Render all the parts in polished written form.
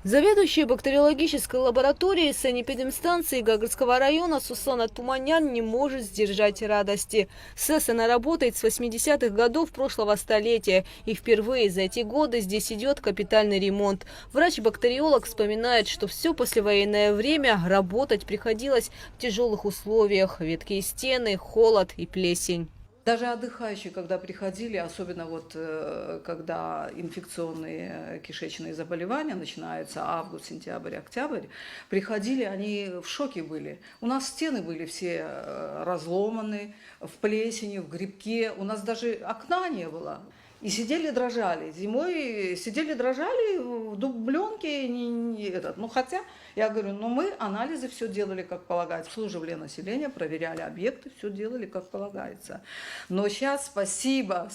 Заведующая бактериологической лабораторией санэпидемстанции Гагарского района Сусана Туманян не может сдержать радости. СЭС она работает с 80-х годов прошлого столетия, и впервые за эти годы здесь идет капитальный ремонт. Врач-бактериолог вспоминает, что все послевоенное время работать приходилось в тяжелых условиях: веткие стены, холод и плесень. Даже отдыхающие, когда приходили, особенно когда инфекционные кишечные заболевания начинаются, август, сентябрь, октябрь, приходили, они в шоке были. У нас стены были все разломаны, в плесени, в грибке, у нас даже окна не было. И сидели, дрожали. Зимой сидели, дрожали в дубленке. Хотя, я говорю, мы анализы все делали как полагается. Обслуживали население, проверяли объекты, все делали как полагается. Но сейчас спасибо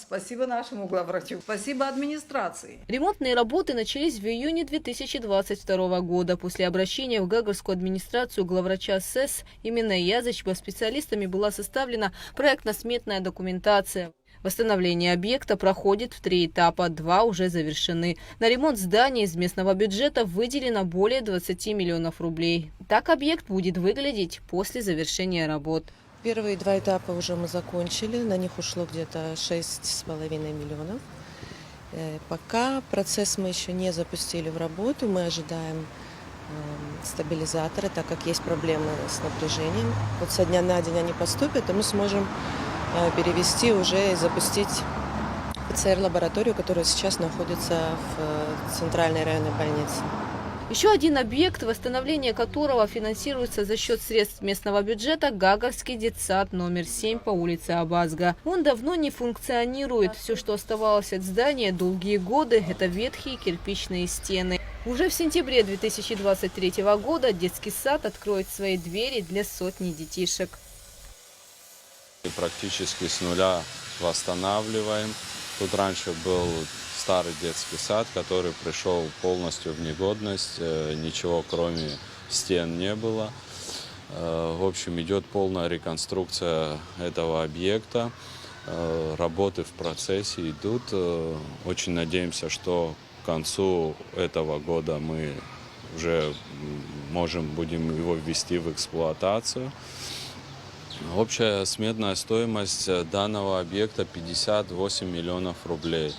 нашему главврачу, спасибо администрации. Ремонтные работы начались в июне 2022 года. После обращения в Гагарскую администрацию главврача СЭС именно Язычева специалистами была составлена проектно-сметная документация. Восстановление объекта проходит в 3 этапа, 2 уже завершены. На ремонт здания из местного бюджета выделено более 20 миллионов рублей. Так объект будет выглядеть после завершения работ. Первые 2 этапа уже мы закончили, на них ушло где-то 6,5 миллионов. Пока процесс мы еще не запустили в работу, мы ожидаем стабилизаторы, так как есть проблемы с напряжением. Вот со дня на день они поступят, и мы сможем перевести уже и запустить ПЦР-лабораторию, которая сейчас находится в Центральной районной больнице. Еще один объект, восстановление которого финансируется за счет средств местного бюджета – Гагарский детсад номер 7 по улице Абазга. Он давно не функционирует. Все, что оставалось от здания долгие годы – это ветхие кирпичные стены. Уже в сентябре 2023 года детский сад откроет свои двери для сотни детишек. Практически с нуля восстанавливаем. Тут раньше был старый детский сад, который пришел полностью в негодность. Ничего кроме стен не было. В общем, идет полная реконструкция этого объекта. Работы в процессе идут. Очень надеемся, что к концу этого года мы уже будем его ввести в эксплуатацию. Общая сметная стоимость данного объекта 58 миллионов рублей.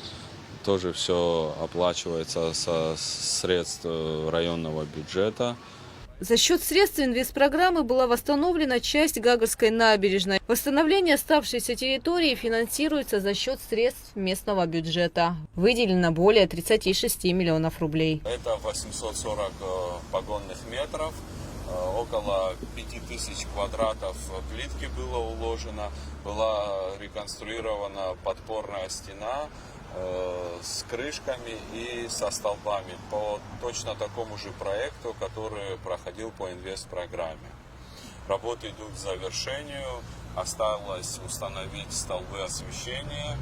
Тоже все оплачивается со средств районного бюджета. За счет средств инвестпрограммы была восстановлена часть Гагарской набережной. Восстановление оставшейся территории финансируется за счет средств местного бюджета. Выделено более 36 миллионов рублей. Это 840 погонных метров. Около 5000 квадратов плитки было уложено, была реконструирована подпорная стена с крышками и со столбами по точно такому же проекту, который проходил по инвестпрограмме. Работы идут к завершению, осталось установить столбы освещения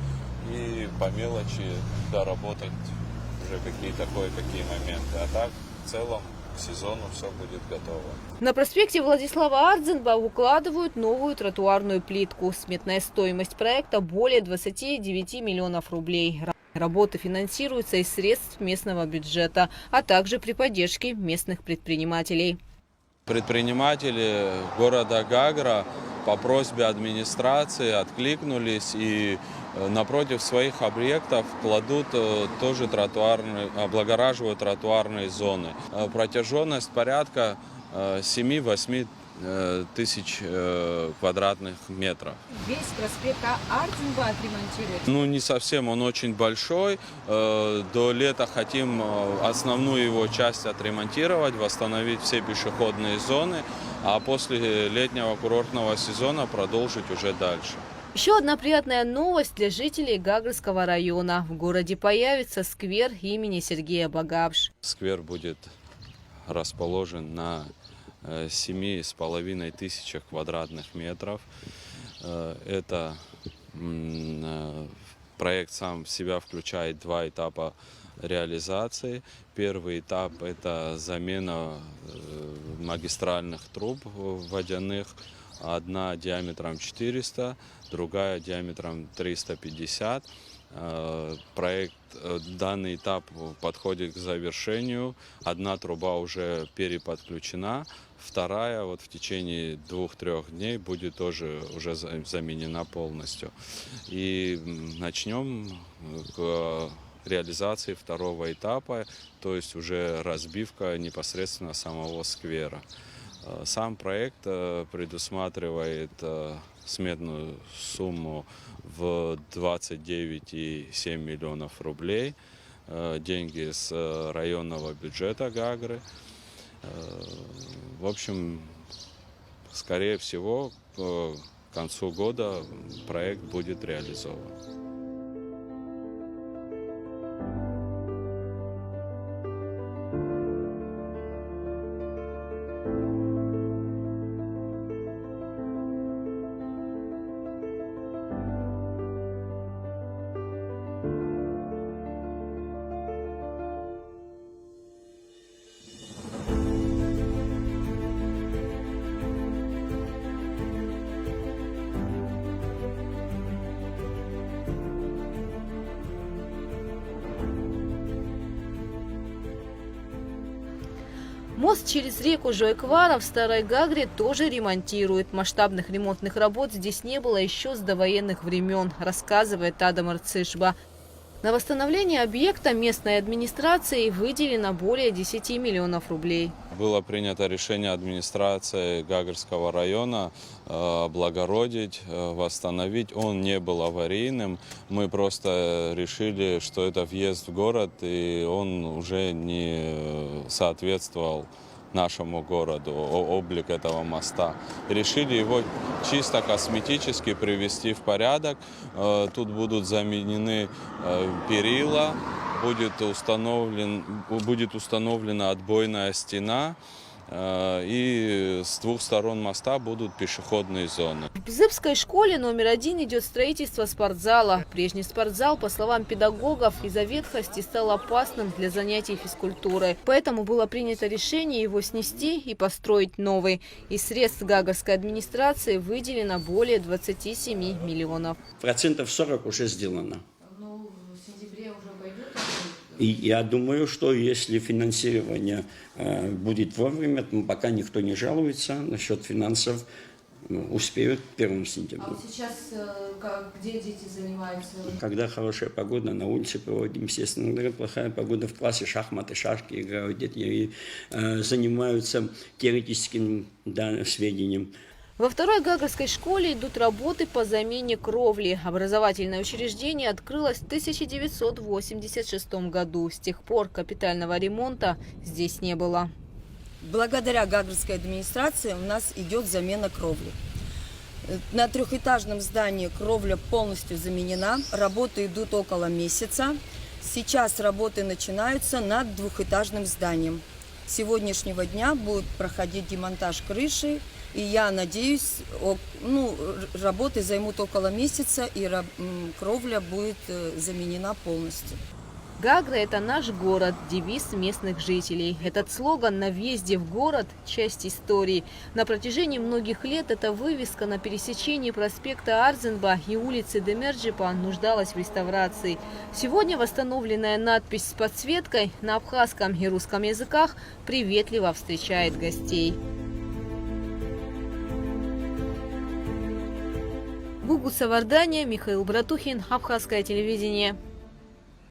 и по мелочи доработать уже какие-то кое-какие моменты. А так в целом к сезону все будет готово. На проспекте Владислава Ардзенба укладывают новую тротуарную плитку. Сметная стоимость проекта более 29 миллионов рублей. Работы финансируются из средств местного бюджета, а также при поддержке местных предпринимателей. Предприниматели города Гагра по просьбе администрации откликнулись и напротив своих объектов кладут тоже облагораживают тротуарные зоны. Протяженность порядка 7-8 тысяч квадратных метров. Весь проспект Ардзенба отремонтируют? Не совсем, он очень большой. До лета хотим основную его часть отремонтировать, восстановить все пешеходные зоны, а после летнего курортного сезона продолжить уже дальше. Еще одна приятная новость для жителей Гагарского района. В городе появится сквер имени Сергея Багапш. Сквер будет расположен на 7,5 тысячах квадратных метров. Это проект сам в себя включает 2 этапа реализации. Первый этап – это замена магистральных труб водяных. Одна диаметром 400, другая диаметром 350. Данный этап подходит к завершению. Одна труба уже переподключена, вторая в течение 2-3 дней будет тоже уже заменена полностью. И начнем к реализации второго этапа, то есть уже разбивка непосредственно самого сквера. Сам проект предусматривает сметную сумму в 29,7 миллионов рублей, деньги с районного бюджета Гагры. В общем, скорее всего, к концу года проект будет реализован. Мост через реку Жуйквара в Старой Гагре тоже ремонтируют. Масштабных ремонтных работ здесь не было еще с довоенных времен, рассказывает Адам Арцишба. На восстановление объекта местной администрацией выделено более 10 миллионов рублей. Было принято решение администрации Гагрского района облагородить, восстановить. Он не был аварийным. Мы просто решили, что это въезд в город, и он уже не соответствовал нашему городу, облик этого моста. Решили его чисто косметически привести в порядок. Тут будут заменены перила, будет установлена отбойная стена, и с 2 сторон моста будут пешеходные зоны. В Бзыбской школе номер 1 идет строительство спортзала. Прежний спортзал, по словам педагогов, из-за ветхости стал опасным для занятий физкультурой. Поэтому было принято решение его снести и построить новый. Из средств Гагрской администрации выделено более 27 миллионов. 40% уже сделано. Ну, в сентябре уже пойдет? И я думаю, что если финансирование будет вовремя, то пока никто не жалуется насчет финансов, успеют 1 сентября. А вот сейчас где дети занимаются? Когда хорошая погода, на улице проводим, естественно. Когда плохая погода, в классе шахматы, шашки играют дети и занимаются теоретическим сведением. Во второй Гагрской школе идут работы по замене кровли. Образовательное учреждение открылось в 1986 году. С тех пор капитального ремонта здесь не было. Благодаря Гагрской администрации у нас идет замена кровли. На 3-этажном здании кровля полностью заменена. Работы идут около месяца. Сейчас работы начинаются над 2-этажным зданием. С сегодняшнего дня будет проходить демонтаж крыши. И я надеюсь, работы займут около месяца, и кровля будет заменена полностью. Гагра – это наш город, девиз местных жителей. Этот слоган на въезде в город – часть истории. На протяжении многих лет эта вывеска на пересечении проспекта Арзенба и улицы Демерджипа нуждалась в реставрации. Сегодня восстановленная надпись с подсветкой на абхазском и русском языках приветливо встречает гостей. Гугу Савардания, Михаил Братухин, Абхазское телевидение.